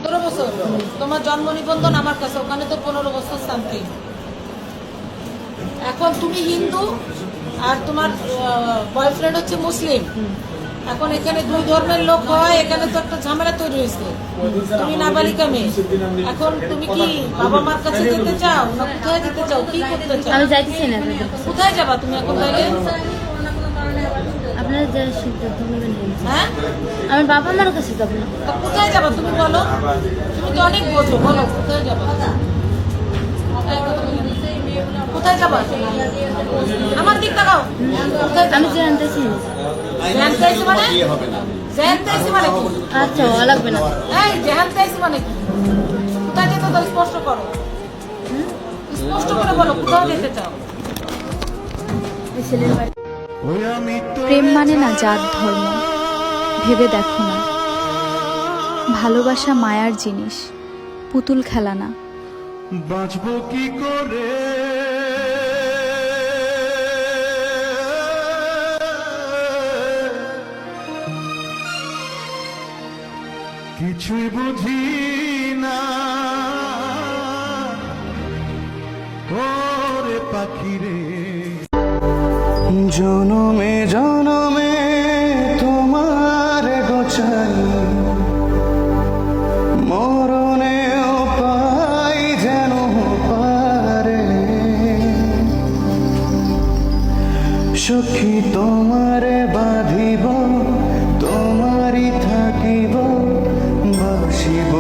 15 বছর তোমার জন্ম নিবন্ধন আমার কাছে, ওখানে তো 15 বছর শান্তি। এখন তুমি হিন্দু আর তোমার বয়ফ্রেন্ড হচ্ছে মুসলিম, এখন এখানে দুই ধর্মের লোক হয়, এখানে তো একটা ঝামেলা তৈরি হয়েছে। তুমি নাবালিকা মেয়ে, এখন তুমি কি বাবা মার কাছে যেতে চাও না কোথায় যেতে চাও, কি করতে চাও? আমি যাইতেছি না। কোথায় যাবা তুমি এখন তাইলে? আপনারা যা সিদ্ধান্ত নেবেন। হ্যাঁ, আমার বাবা মার কাছে যাবো না। তা কোথায় যাবা তুমি বলো? তুমি তো অনেক বোঝো, বলো কোথায় যাবা? কোথায় যাবা? আমার দিক তাকাও। কোথায় আমি জানতেছি। জানতে আইছি মানে? জানতে আইছি মানে কি? আচ্ছা, লাগবে না। এই জানতে আইছি মানে কি? কোথায় যেতে চাও স্পষ্ট করো, স্পষ্ট করে বলো কোথায় যেতে চাও? ওই ছেলের বাড়ি। প্রেম মানে না জাত ধর্ম, ভেবে দেখো না। ভালোবাসা মায়ার জিনিস, পুতুল খেলা না। বাঁচবো কি করে কিছুই বুঝি না ওরে পাখি রে, জনমে জনমে তোমার গোছাই মরণেও পাই যেন পারে, সখী তোমারে বাঁধিব তোমারই থাকিব বাসিব।